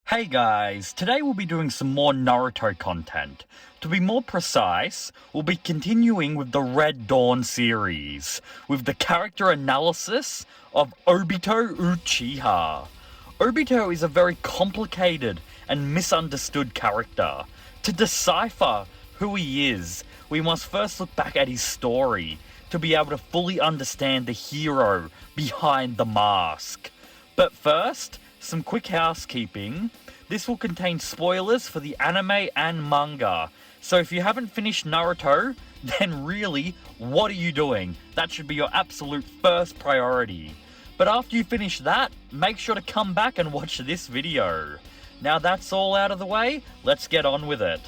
Hey guys, today we'll be doing some more Naruto content. To be more precise, we'll be continuing with the Red Dawn series, with the character analysis of Obito Uchiha. Obito is a very complicated and misunderstood character. To decipher who he is, we must first look back at his story to be able to fully understand the hero behind the mask. But first, some quick housekeeping. This will contain spoilers for the anime and manga. So if you haven't finished Naruto, then really, what are you doing? That should be your absolute first priority. But after you finish that, make sure to come back and watch this video. Now that's all out of the way, let's get on with it.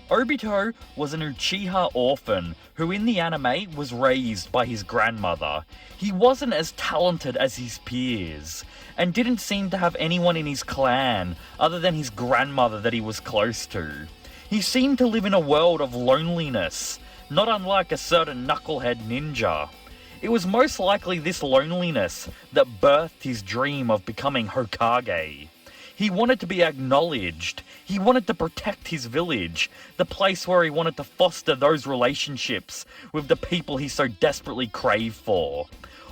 Obito was an Uchiha orphan who in the anime was raised by his grandmother. He wasn't as talented as his peers, and didn't seem to have anyone in his clan other than his grandmother that he was close to. He seemed to live in a world of loneliness, not unlike a certain knucklehead ninja. It was most likely this loneliness that birthed his dream of becoming Hokage. He wanted to be acknowledged. He wanted to protect his village, the place where he wanted to foster those relationships with the people he so desperately craved for.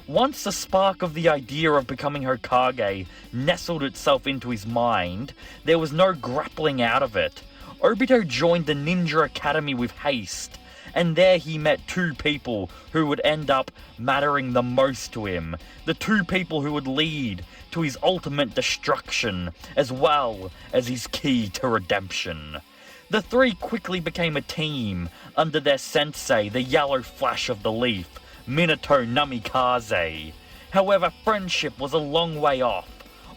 Once the spark of the idea of becoming Hokage nestled itself into his mind, there was no grappling out of it. Obito joined the Ninja Academy with haste, and there he met two people who would end up mattering the most to him. The two people who would lead to his ultimate destruction, as well as his key to redemption. The three quickly became a team under their sensei, the Yellow Flash of the Leaf, Minato Namikaze. However, friendship was a long way off.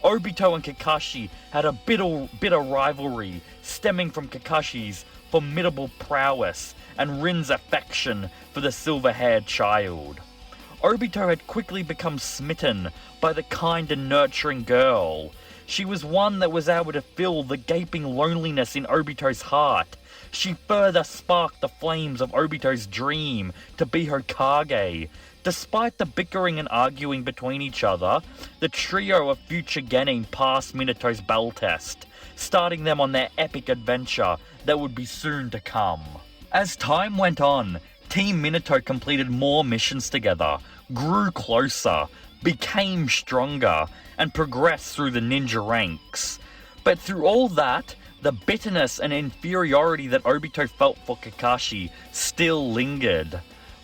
Obito and Kakashi had a bitter rivalry stemming from Kakashi's formidable prowess and Rin's affection for the silver-haired child. Obito had quickly become smitten by the kind and nurturing girl. She was one that was able to fill the gaping loneliness in Obito's heart. She further sparked the flames of Obito's dream to be Hokage. Despite the bickering and arguing between each other, the trio of future Genin passed Minato's battle test, starting them on their epic adventure that would be soon to come. As time went on, Team Minato completed more missions together, grew closer, became stronger, and progressed through the ninja ranks. But through all that, the bitterness and inferiority that Obito felt for Kakashi still lingered.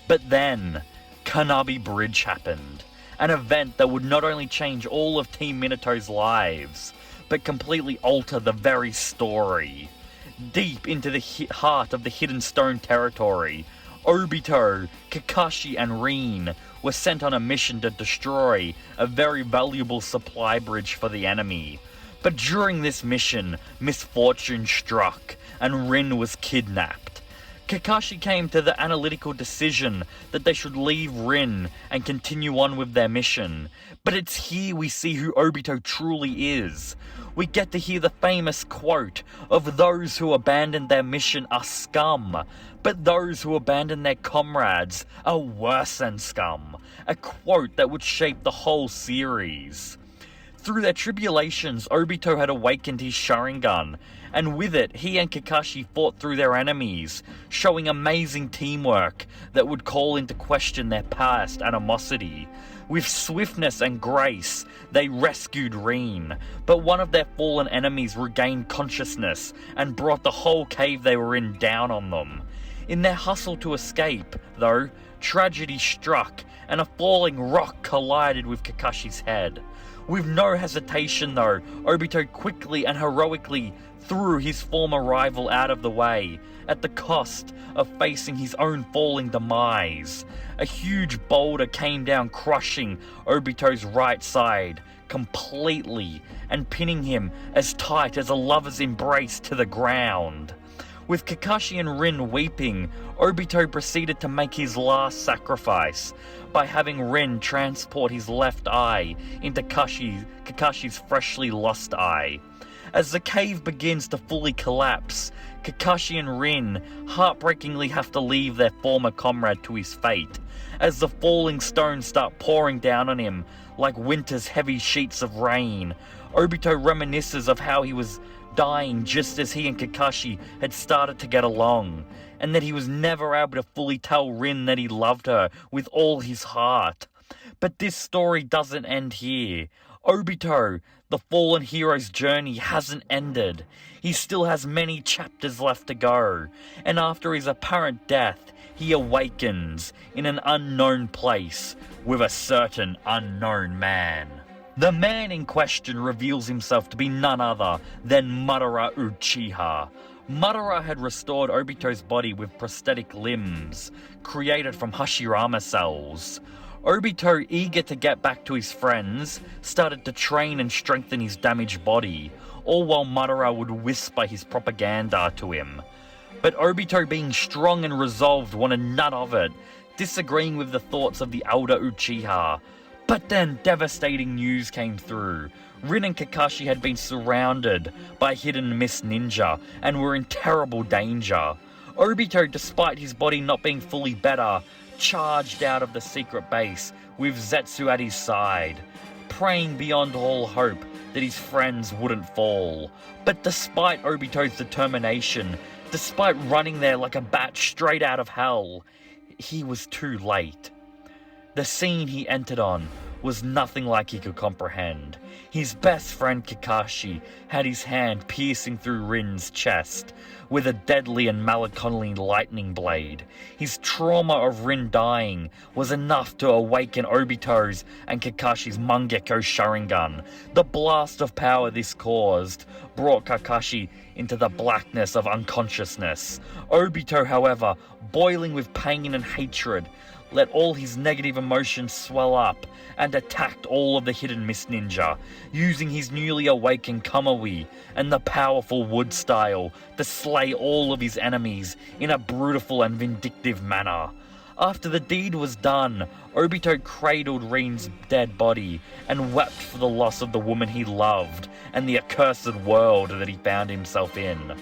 But then, Kanabi Bridge happened, an event that would not only change all of Team Minato's lives, but completely alter the very story. Deep into the heart of the Hidden Stone territory, Obito, Kakashi, and Rin were sent on a mission to destroy a very valuable supply bridge for the enemy. But during this mission, misfortune struck, and Rin was kidnapped. Kakashi came to the analytical decision that they should leave Rin and continue on with their mission. But it's here we see who Obito truly is. We get to hear the famous quote of those who abandon their mission are scum, but those who abandon their comrades are worse than scum. A quote that would shape the whole series. Through their tribulations, Obito had awakened his Sharingan, and with it, he and Kakashi fought through their enemies, showing amazing teamwork that would call into question their past animosity. With swiftness and grace, they rescued Rin, but one of their fallen enemies regained consciousness and brought the whole cave they were in down on them. In their hustle to escape, though, tragedy struck, and a falling rock collided with Kakashi's head. With no hesitation though, Obito quickly and heroically threw his former rival out of the way, at the cost of facing his own falling demise. A huge boulder came down, crushing Obito's right side completely and pinning him as tight as a lover's embrace to the ground. With Kakashi and Rin weeping, Obito proceeded to make his last sacrifice by having Rin transport his left eye into Kakashi's freshly lost eye. As the cave begins to fully collapse, Kakashi and Rin heartbreakingly have to leave their former comrade to his fate, as the falling stones start pouring down on him like winter's heavy sheets of rain. Obito reminisces of how he was dying just as he and Kakashi had started to get along, and that he was never able to fully tell Rin that he loved her with all his heart. But this story doesn't end here. Obito, the fallen hero's journey, hasn't ended. He still has many chapters left to go, and after his apparent death, he awakens in an unknown place with a certain unknown man. The man in question reveals himself to be none other than Madara Uchiha. Madara had restored Obito's body with prosthetic limbs, created from Hashirama cells. Obito, eager to get back to his friends, started to train and strengthen his damaged body, all while Madara would whisper his propaganda to him. But Obito, being strong and resolved, wanted none of it, disagreeing with the thoughts of the elder Uchiha. But then devastating news came through. Rin and Kakashi had been surrounded by hidden Miss Ninja and were in terrible danger. Obito, despite his body not being fully better, charged out of the secret base with Zetsu at his side, praying beyond all hope that his friends wouldn't fall. But despite Obito's determination, despite running there like a bat straight out of hell, he was too late. The scene he entered on was nothing like he could comprehend. His best friend Kakashi had his hand piercing through Rin's chest with a deadly and melancholy lightning blade. His trauma of Rin dying was enough to awaken Obito's and Kakashi's Mangekyo Sharingan. The blast of power this caused brought Kakashi into the blackness of unconsciousness. Obito, however, boiling with pain and hatred, let all his negative emotions swell up and attacked all of the hidden Miss Ninja, using his newly awakened Kamui and the powerful wood style to slay all of his enemies in a brutal and vindictive manner. After the deed was done, Obito cradled Rin's dead body and wept for the loss of the woman he loved and the accursed world that he found himself in.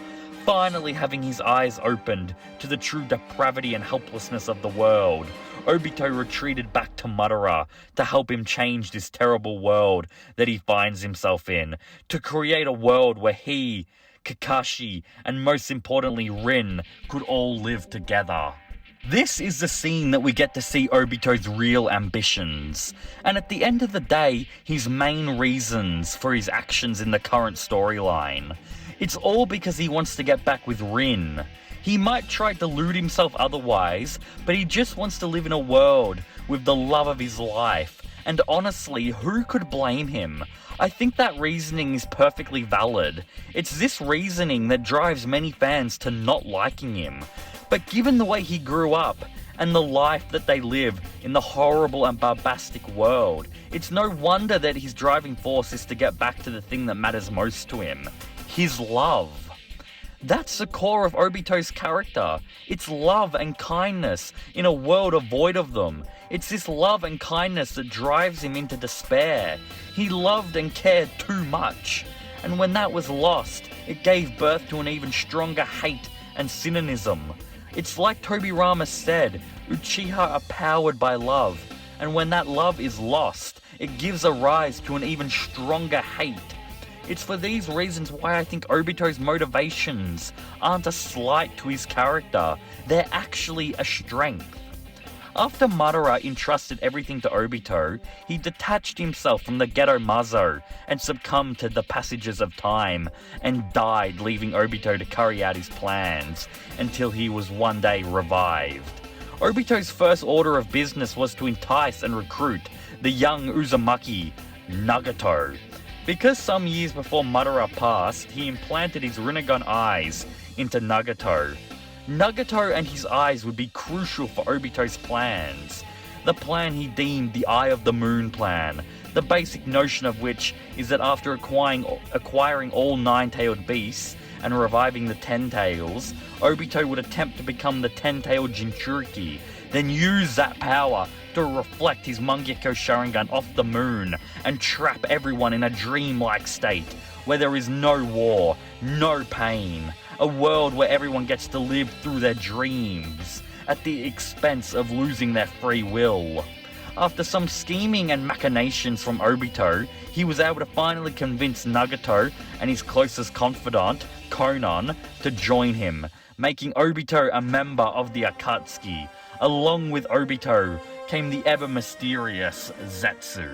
Finally having his eyes opened to the true depravity and helplessness of the world, Obito retreated back to Madara to help him change this terrible world that he finds himself in, to create a world where he, Kakashi, and most importantly Rin, could all live together. This is the scene that we get to see Obito's real ambitions, and at the end of the day, his main reasons for his actions in the current storyline. It's all because he wants to get back with Rin. He might try to delude himself otherwise, but he just wants to live in a world with the love of his life. And honestly, who could blame him? I think that reasoning is perfectly valid. It's this reasoning that drives many fans to not liking him. But given the way he grew up, and the life that they live in the horrible and bombastic world, it's no wonder that his driving force is to get back to the thing that matters most to him: his love. That's the core of Obito's character. It's love and kindness in a world void of them. It's this love and kindness that drives him into despair. He loved and cared too much, and when that was lost, it gave birth to an even stronger hate and cynicism. It's like Tobi Rama said, Uchiha are powered by love, and when that love is lost, it gives a rise to an even stronger hate. It's for these reasons why I think Obito's motivations aren't a slight to his character, they're actually a strength. After Madara entrusted everything to Obito, he detached himself from the Ghetto Mazo and succumbed to the passages of time and died, leaving Obito to carry out his plans until he was one day revived. Obito's first order of business was to entice and recruit the young Uzumaki, Nagato. Because some years before Madara passed, he implanted his Rinnegan eyes into Nagato. Nagato and his eyes would be crucial for Obito's plans. The plan he deemed the Eye of the Moon plan, the basic notion of which is that after acquiring all nine-tailed beasts and reviving the Ten-Tails, Obito would attempt to become the Ten-Tailed Jinchuriki, then use that power to reflect his Mangekyo Sharingan off the moon and trap everyone in a dreamlike state where there is no war, no pain, a world where everyone gets to live through their dreams at the expense of losing their free will. After some scheming and machinations from Obito, he was able to finally convince Nagato and his closest confidant, Konan, to join him, making Obito a member of the Akatsuki. Along with Obito came the ever-mysterious Zetsu.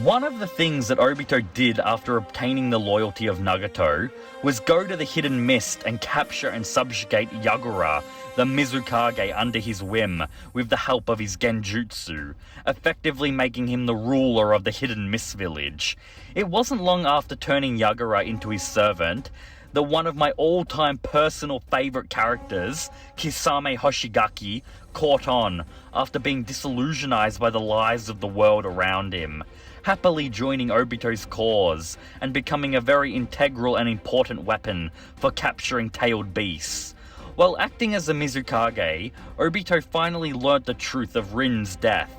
One of the things that Obito did after obtaining the loyalty of Nagato was go to the Hidden Mist and capture and subjugate Yagura, the Mizukage, under his whim with the help of his genjutsu, effectively making him the ruler of the Hidden Mist village. It wasn't long after turning Yagura into his servant that one of my all-time personal favourite characters, Kisame Hoshigaki, caught on after being disillusionized by the lies of the world around him, happily joining Obito's cause and becoming a very integral and important weapon for capturing tailed beasts. While acting as a Mizukage, Obito finally learnt the truth of Rin's death.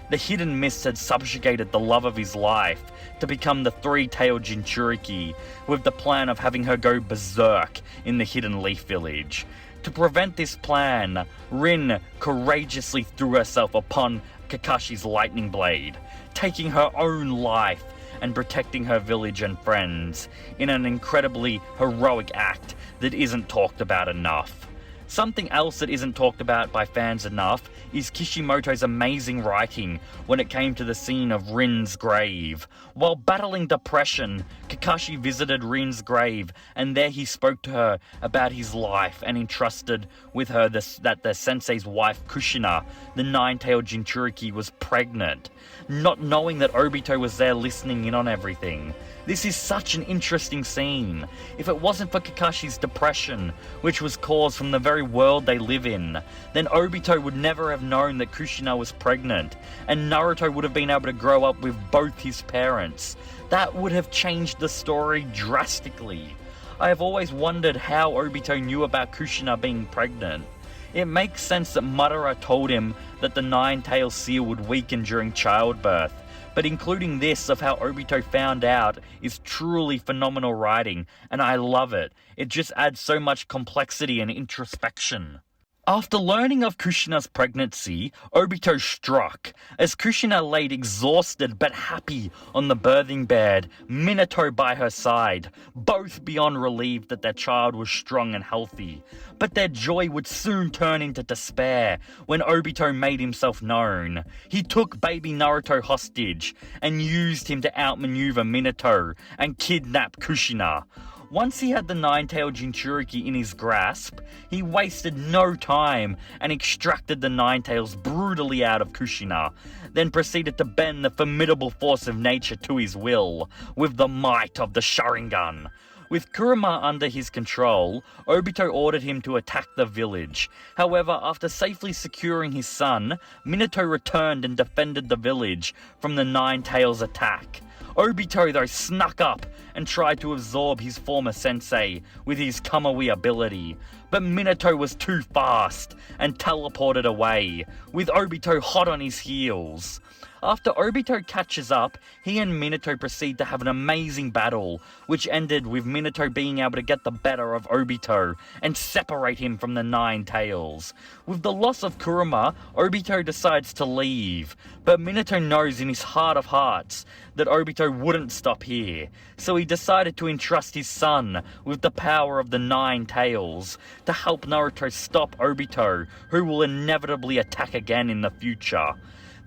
The Hidden Mist had subjugated the love of his life to become the three-tailed Jinchuriki, with the plan of having her go berserk in the Hidden Leaf Village. To prevent this plan, Rin courageously threw herself upon Kakashi's lightning blade, taking her own life and protecting her village and friends in an incredibly heroic act that isn't talked about enough. Something else that isn't talked about by fans enough is Kishimoto's amazing writing when it came to the scene of Rin's grave. While battling depression, Kakashi visited Rin's grave, and there he spoke to her about his life and entrusted with her that the sensei's wife Kushina, the nine-tailed Jinchuriki, was pregnant, not knowing that Obito was there listening in on everything. This is such an interesting scene. If it wasn't for Kakashi's depression, which was caused from the very world they live in, then Obito would never have known that Kushina was pregnant, and Naruto would have been able to grow up with both his parents. That would have changed the story drastically. I have always wondered how Obito knew about Kushina being pregnant. It makes sense that Madara told him that the nine-tailed seal would weaken during childbirth, but including this of how Obito found out is truly phenomenal writing, and I love it. It just adds so much complexity and introspection. After learning of Kushina's pregnancy, Obito struck. As Kushina laid exhausted but happy on the birthing bed, Minato by her side, both beyond relieved that their child was strong and healthy. But their joy would soon turn into despair when Obito made himself known. He took baby Naruto hostage and used him to outmaneuver Minato and kidnap Kushina. Once he had the nine-tailed Jinchuriki in his grasp, he wasted no time and extracted the nine-tails brutally out of Kushina, then proceeded to bend the formidable force of nature to his will, with the might of the Sharingan. With Kurama under his control, Obito ordered him to attack the village. However, after safely securing his son, Minato returned and defended the village from the Nine-Tails' attack. Obito, though, snuck up and tried to absorb his former sensei with his Kamui ability, but Minato was too fast and teleported away, with Obito hot on his heels. After Obito catches up, he and Minato proceed to have an amazing battle, which ended with Minato being able to get the better of Obito and separate him from the Nine-Tails. With the loss of Kurama, Obito decides to leave, but Minato knows in his heart of hearts that Obito wouldn't stop here, so he decided to entrust his son with the power of the Nine-Tails to help Naruto stop Obito, who will inevitably attack again in the future.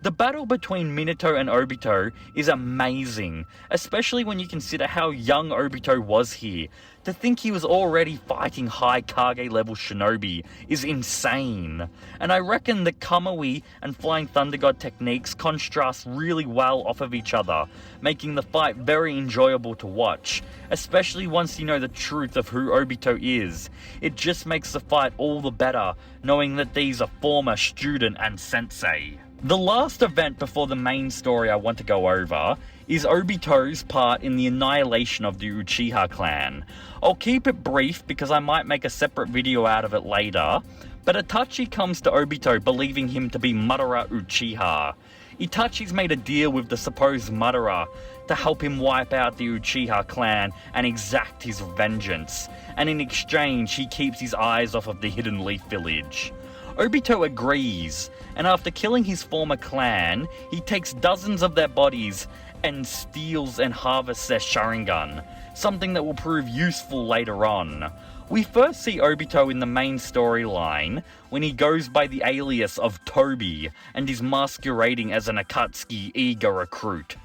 The battle between Minato and Obito is amazing, especially when you consider how young Obito was here. To think he was already fighting high Kage level shinobi is insane. And I reckon the Kamui and Flying Thunder God techniques contrast really well off of each other, making the fight very enjoyable to watch, especially once you know the truth of who Obito is. It just makes the fight all the better, knowing that these are former student and sensei. The last event before the main story I want to go over is Obito's part in the annihilation of the Uchiha clan. I'll keep it brief because I might make a separate video out of it later, but Itachi comes to Obito believing him to be Madara Uchiha. Itachi's made a deal with the supposed Madara to help him wipe out the Uchiha clan and exact his vengeance, and in exchange he keeps his eyes off of the Hidden Leaf Village. Obito agrees, and after killing his former clan, he takes dozens of their bodies and steals and harvests their Sharingan, something that will prove useful later on. We first see Obito in the main storyline when he goes by the alias of Tobi and is masquerading as an Akatsuki eager recruit.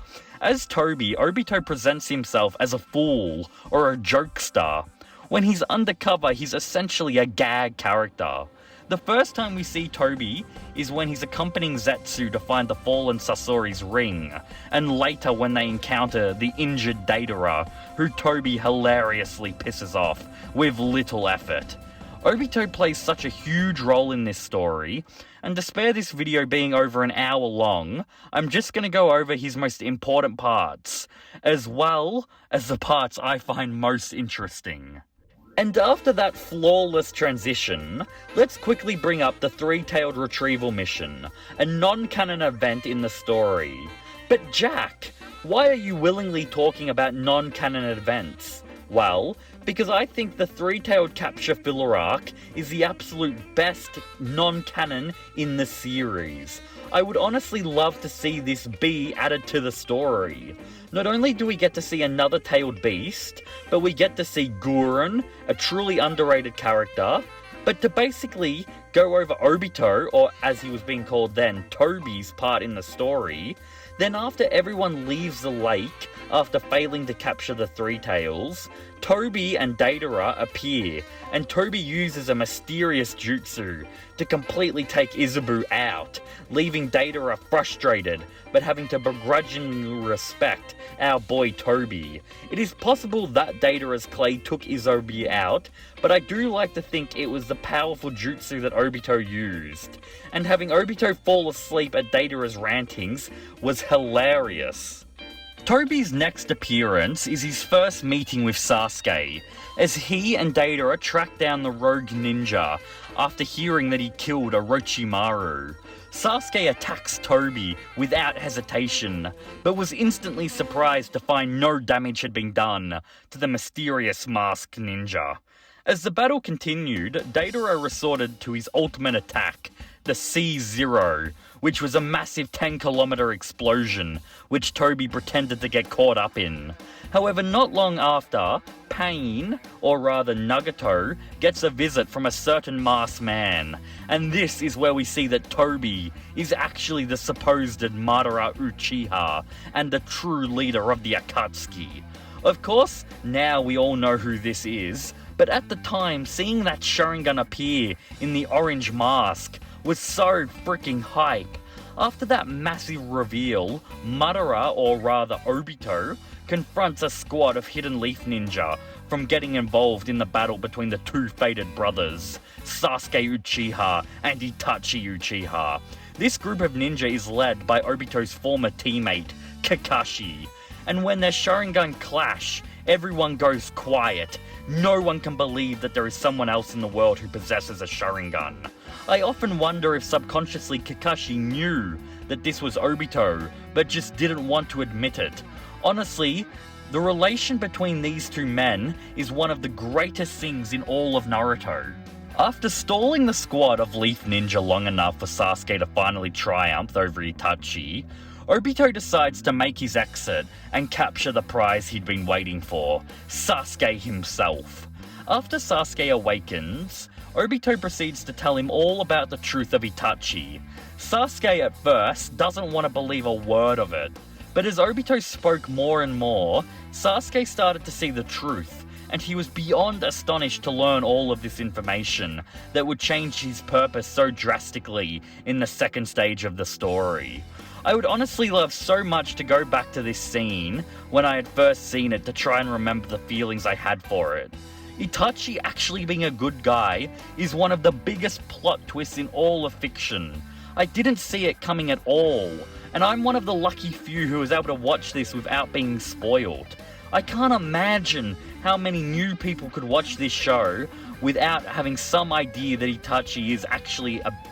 As Tobi, Obito presents himself as a fool or a jokester. When he's undercover, he's essentially a gag character. The first time we see Tobi is when he's accompanying Zetsu to find the fallen Sasori's ring, and later when they encounter the injured Deidara, who Tobi hilariously pisses off with little effort. Obito plays such a huge role in this story, and to spare this video being over an hour long, I'm just going to go over his most important parts, as well as the parts I find most interesting. And after that flawless transition, let's quickly bring up the three-tailed retrieval mission, a non-canon event in the story. But Jack, why are you willingly talking about non-canon events? Well, because I think the three-tailed capture filler arc is the absolute best non-canon in the series. I would honestly love to see this be added to the story. Not only do we get to see another tailed beast, but we get to see Gurren, a truly underrated character, but to basically go over Obito, or as he was being called then, Tobi's part in the story. Then after everyone leaves the lake, after failing to capture the Three Tails, Tobi and Deidara appear, and Tobi uses a mysterious jutsu to completely take Izubu out, leaving Deidara frustrated, but having to begrudgingly respect our boy Tobi. It is possible that Deidara's clay took Izubu out, but I do like to think it was the powerful jutsu that Obito used, and having Obito fall asleep at Deidara's rantings was hilarious. Tobi's next appearance is his first meeting with Sasuke, as he and Deidara track down the rogue ninja after hearing that he killed Orochimaru. Sasuke attacks Tobi without hesitation, but was instantly surprised to find no damage had been done to the mysterious masked ninja. As the battle continued, Deidara resorted to his ultimate attack, the C-0, which was a massive 10-kilometer explosion, which Tobi pretended to get caught up in. However, not long after, Pain, or rather Nagato, gets a visit from a certain masked man, and this is where we see that Tobi is actually the supposed Madara Uchiha, and the true leader of the Akatsuki. Of course, now we all know who this is, but at the time, seeing that Sharingan appear in the orange mask was so freaking hype. After that massive reveal, Madara, or rather Obito, confronts a squad of Hidden Leaf Ninja from getting involved in the battle between the two fated brothers, Sasuke Uchiha and Itachi Uchiha. This group of ninja is led by Obito's former teammate, Kakashi, and when their Sharingan clash, everyone goes quiet. No one can believe that there is someone else in the world who possesses a Sharingan. I often wonder if subconsciously Kakashi knew that this was Obito, but just didn't want to admit it. Honestly, the relation between these two men is one of the greatest things in all of Naruto. After stalling the squad of Leaf Ninja long enough for Sasuke to finally triumph over Itachi, Obito decides to make his exit and capture the prize he'd been waiting for, Sasuke himself. After Sasuke awakens, Obito proceeds to tell him all about the truth of Itachi. Sasuke at first doesn't want to believe a word of it, but as Obito spoke more and more, Sasuke started to see the truth, and he was beyond astonished to learn all of this information that would change his purpose so drastically in the second stage of the story. I would honestly love so much to go back to this scene when I had first seen it to try and remember the feelings I had for it. Itachi actually being a good guy is one of the biggest plot twists in all of fiction. I didn't see it coming at all, and I'm one of the lucky few who was able to watch this without being spoiled. I can't imagine how many new people could watch this show without having some idea that Itachi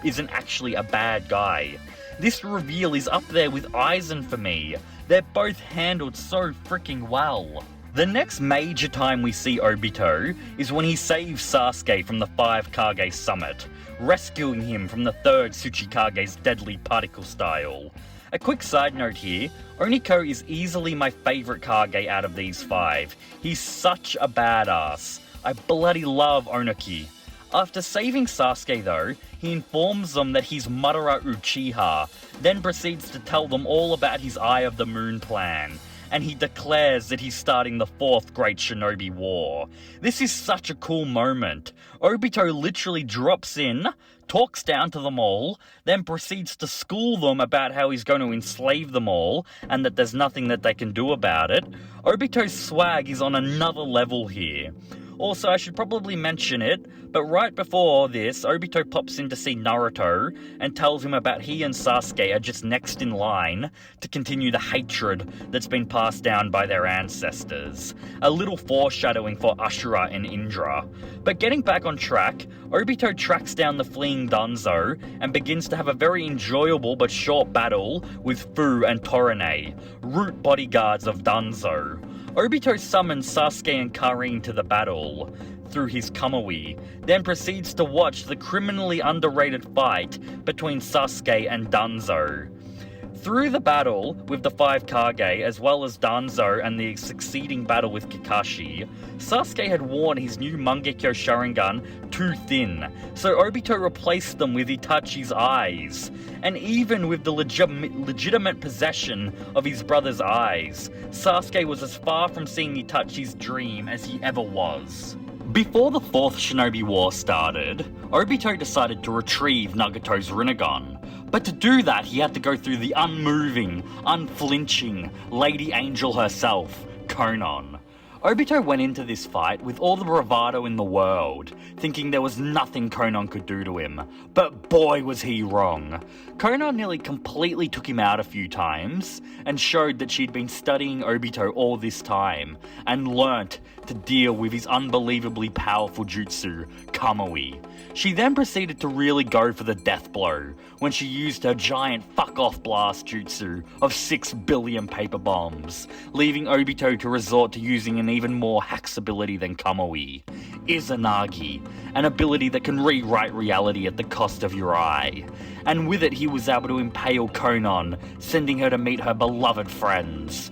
isn't actually a bad guy. This reveal is up there with Aizen for me. They're both handled so freaking well. The next major time we see Obito is when he saves Sasuke from the 5 Kage Summit, rescuing him from the third Tsuchikage's deadly particle style. A quick side note here, Oniko is easily my favourite Kage out of these 5. He's such a badass. I bloody love Onoki. After saving Sasuke though, he informs them that he's Madara Uchiha, then proceeds to tell them all about his Eye of the Moon plan, and he declares that he's starting the 4th Great Shinobi War. This is such a cool moment. Obito literally drops in, talks down to them all, then proceeds to school them about how he's going to enslave them all, and that there's nothing that they can do about it. Obito's swag is on another level here. Also, I should probably mention it, but right before this, Obito pops in to see Naruto and tells him about he and Sasuke are just next in line to continue the hatred that's been passed down by their ancestors. A little foreshadowing for Ashura and Indra. But getting back on track, Obito tracks down the fleeing Danzo and begins to have a very enjoyable but short battle with Fu and Torine, root bodyguards of Danzo. Obito summons Sasuke and Karin to the battle through his Kamui, then proceeds to watch the criminally underrated fight between Sasuke and Danzo. Through the battle with the 5 Kage, as well as Danzo and the succeeding battle with Kakashi, Sasuke had worn his new Mangekyo Sharingan too thin, so Obito replaced them with Itachi's eyes. And even with the legitimate possession of his brother's eyes, Sasuke was as far from seeing Itachi's dream as he ever was. Before the 4th Shinobi War started, Obito decided to retrieve Nagato's Rinnegan. But to do that, he had to go through the unmoving, unflinching Lady Angel herself, Konan. Obito went into this fight with all the bravado in the world, thinking there was nothing Konan could do to him. But boy was he wrong. Konan nearly completely took him out a few times, and showed that she'd been studying Obito all this time, and learnt to deal with his unbelievably powerful jutsu, Kamui. She then proceeded to really go for the death blow, when she used her giant fuck-off blast jutsu of 6 billion paper bombs, leaving Obito to resort to using an even more hacks ability than Kamui, Izanagi, an ability that can rewrite reality at the cost of your eye. And with it he was able to impale Konan, sending her to meet her beloved friends.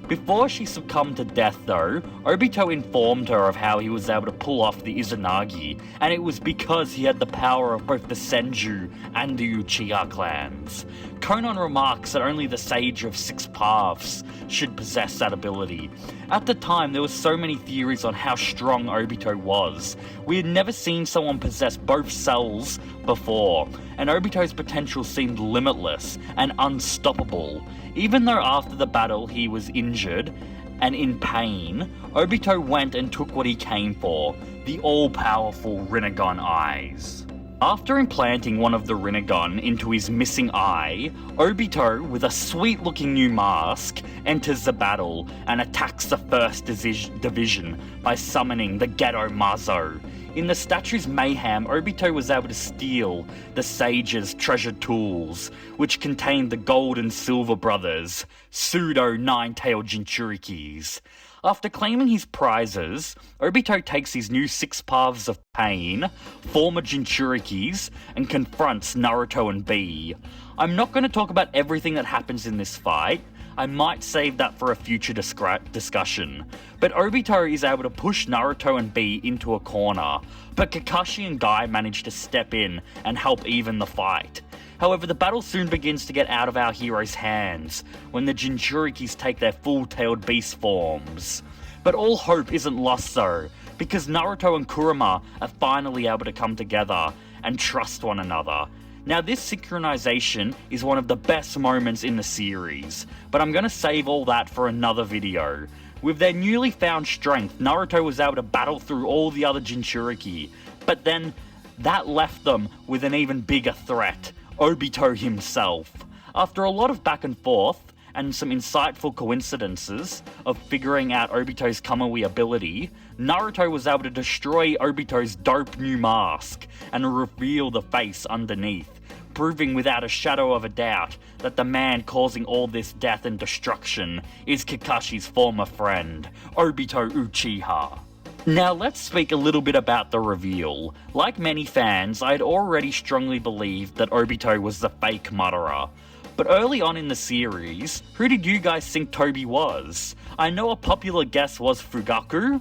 Before she succumbed to death though, Obito informed her of how he was able to pull off the Izanagi, and it was because he had the power of both the Senju and the Uchiha clans. Konan remarks that only the Sage of 6 Paths should possess that ability. At the time, there were so many theories on how strong Obito was. We had never seen someone possess both cells before, and Obito's potential seemed limitless and unstoppable. Even though after the battle he was injured and in pain, Obito went and took what he came for, the all-powerful Rinnegan eyes. After implanting one of the Rinnegan into his missing eye, Obito, with a sweet-looking new mask, enters the battle and attacks the first division by summoning the Geto Mazo. In the statue's mayhem, Obito was able to steal the Sage's treasured tools, which contained the Gold and Silver Brothers' pseudo nine-tailed Jinchurikis. After claiming his prizes, Obito takes his new 6 Paths of Pain, former Jinchurikis, and confronts Naruto and Bee. I'm not going to talk about everything that happens in this fight. I might save that for a future discussion. But Obito is able to push Naruto and Bee into a corner, but Kakashi and Guy manage to step in and help even the fight. However, the battle soon begins to get out of our heroes' hands when the Jinchurikis take their full-tailed beast forms. But all hope isn't lost though, because Naruto and Kurama are finally able to come together and trust one another. Now this synchronization is one of the best moments in the series, but I'm going to save all that for another video. With their newly found strength, Naruto was able to battle through all the other Jinchuriki, but then that left them with an even bigger threat, Obito himself. After a lot of back and forth, and some insightful coincidences of figuring out Obito's Kamui ability, Naruto was able to destroy Obito's dope new mask and reveal the face underneath, proving without a shadow of a doubt that the man causing all this death and destruction is Kakashi's former friend, Obito Uchiha. Now let's speak a little bit about the reveal. Like many fans, I had already strongly believed that Obito was the fake Madara. But early on in the series, who did you guys think Tobi was? I know a popular guess was Fugaku,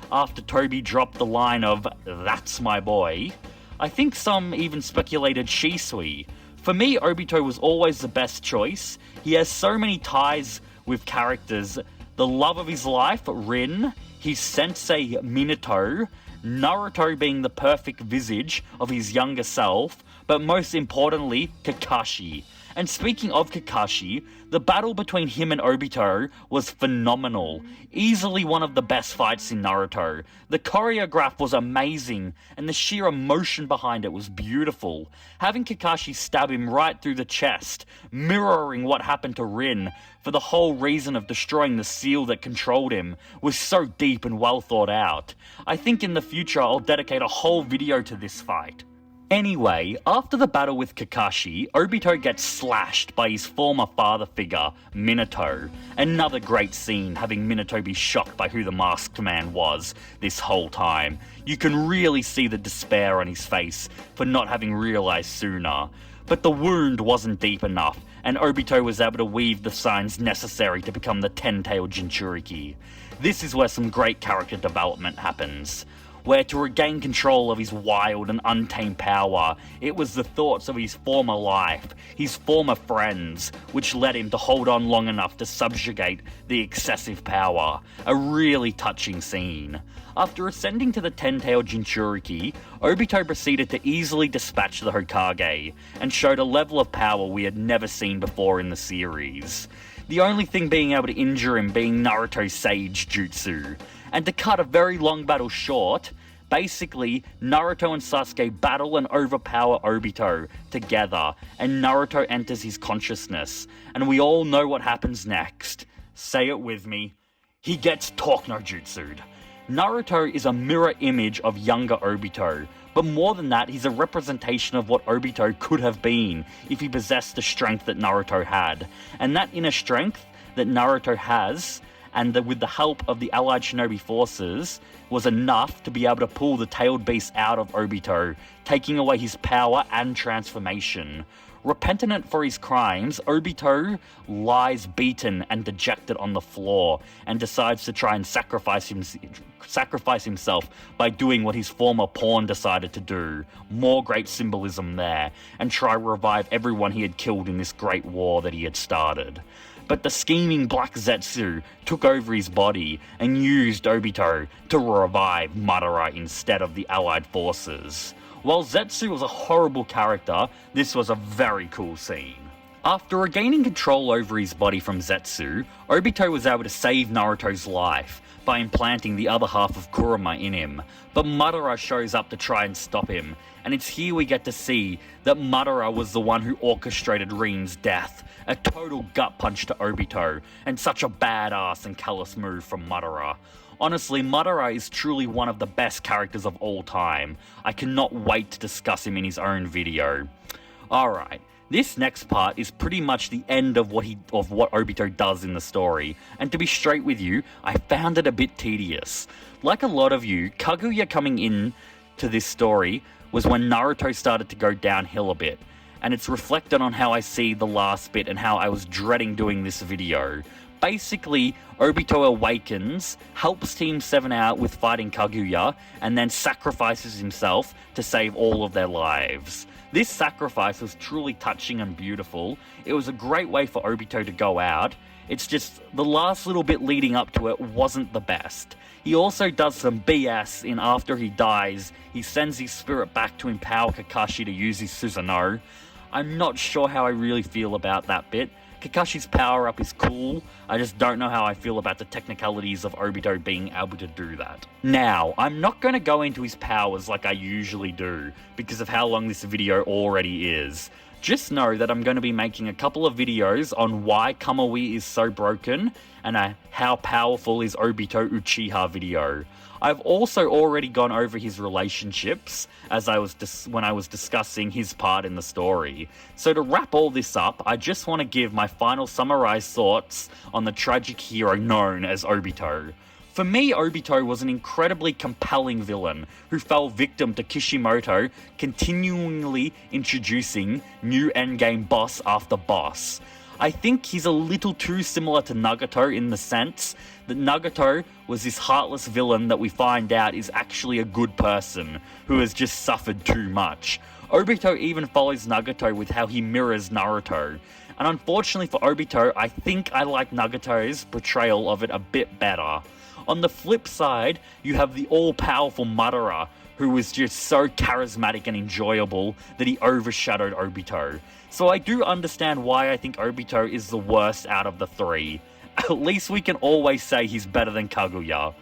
after Tobi dropped the line of, "That's my boy." I think some even speculated Shisui. For me, Obito was always the best choice. He has so many ties with characters. The love of his life, Rin, his sensei Minato, Naruto being the perfect visage of his younger self, but most importantly, Kakashi. And speaking of Kakashi, the battle between him and Obito was phenomenal. Easily one of the best fights in Naruto. The choreograph was amazing, and the sheer emotion behind it was beautiful. Having Kakashi stab him right through the chest, mirroring what happened to Rin, for the whole reason of destroying the seal that controlled him, was so deep and well thought out. I think in the future I'll dedicate a whole video to this fight. Anyway, after the battle with Kakashi, Obito gets slashed by his former father figure, Minato. Another great scene, having Minato be shocked by who the masked man was this whole time. You can really see the despair on his face for not having realized sooner. But the wound wasn't deep enough, and Obito was able to weave the signs necessary to become the Ten-tailed Jinchuriki. This is where some great character development happens, where to regain control of his wild and untamed power, it was the thoughts of his former life, his former friends, which led him to hold on long enough to subjugate the excessive power. A really touching scene. After ascending to the Ten-tailed Jinchuriki, Obito proceeded to easily dispatch the Hokage, and showed a level of power we had never seen before in the series. The only thing being able to injure him being Naruto's Sage Jutsu. And to cut a very long battle short, basically, Naruto and Sasuke battle and overpower Obito together, and Naruto enters his consciousness, and we all know what happens next. Say it with me. He gets Talk no Jutsu'd. Naruto is a mirror image of younger Obito, but more than that, he's a representation of what Obito could have been if he possessed the strength that Naruto had. And that inner strength that Naruto has, and with the help of the allied shinobi forces, was enough to be able to pull the tailed beast out of Obito, taking away his power and transformation. Repentant for his crimes, Obito lies beaten and dejected on the floor, and decides to try and sacrifice himself by doing what his former pawn decided to do. More great symbolism there, and try to revive everyone he had killed in this great war that he had started. But the scheming Black Zetsu took over his body and used Obito to revive Madara instead of the allied forces. While Zetsu was a horrible character, this was a very cool scene. After regaining control over his body from Zetsu, Obito was able to save Naruto's life by implanting the other half of Kurama in him, but Madara shows up to try and stop him, and it's here we get to see that Madara was the one who orchestrated Rin's death, a total gut punch to Obito, and such a badass and callous move from Madara. Honestly, Madara is truly one of the best characters of all time. I cannot wait to discuss him in his own video. Alright, this next part is pretty much the end of what Obito does in the story, and to be straight with you, I found it a bit tedious. Like a lot of you, Kaguya coming in to this story was when Naruto started to go downhill a bit, and it's reflected on how I see the last bit and how I was dreading doing this video. Basically, Obito awakens, helps Team 7 out with fighting Kaguya, and then sacrifices himself to save all of their lives. This sacrifice was truly touching and beautiful. It was a great way for Obito to go out. It's just the last little bit leading up to it wasn't the best. He also does some BS in after he dies. He sends his spirit back to empower Kakashi to use his Susanoo. I'm not sure how I really feel about that bit. Kakashi's power-up is cool, I just don't know how I feel about the technicalities of Obito being able to do that. Now, I'm not going to go into his powers like I usually do, because of how long this video already is. Just know that I'm going to be making a couple of videos on why Kamui is so broken, and a how powerful is Obito Uchiha video. I've also already gone over his relationships as when I was discussing his part in the story. So to wrap all this up, I just want to give my final summarized thoughts on the tragic hero known as Obito. For me, Obito was an incredibly compelling villain who fell victim to Kishimoto continually introducing new endgame boss after boss. I think he's a little too similar to Nagato in the sense that Nagato was this heartless villain that we find out is actually a good person who has just suffered too much. Obito even follows Nagato with how he mirrors Naruto. And unfortunately for Obito, I think I like Nagato's portrayal of it a bit better. On the flip side, you have the all-powerful Madara, who was just so charismatic and enjoyable that he overshadowed Obito. So I do understand why I think Obito is the worst out of the three. At least we can always say he's better than Kaguya.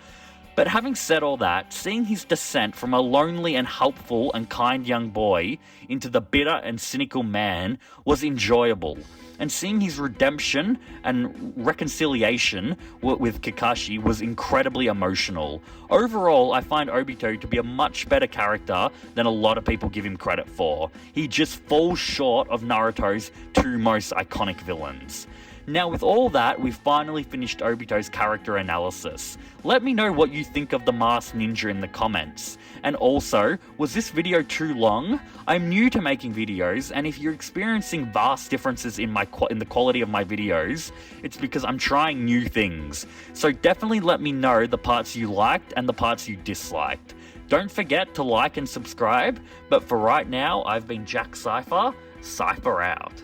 But having said all that, seeing his descent from a lonely and helpful and kind young boy into the bitter and cynical man was enjoyable. And seeing his redemption and reconciliation with Kakashi was incredibly emotional. Overall, I find Obito to be a much better character than a lot of people give him credit for. He just falls short of Naruto's two most iconic villains. Now with all that, we've finally finished Obito's character analysis. Let me know what you think of the masked ninja in the comments. And also, was this video too long? I'm new to making videos, and if you're experiencing vast differences in the quality of my videos, it's because I'm trying new things. So definitely let me know the parts you liked and the parts you disliked. Don't forget to like and subscribe, but for right now, I've been Jack Cypher, Cypher out.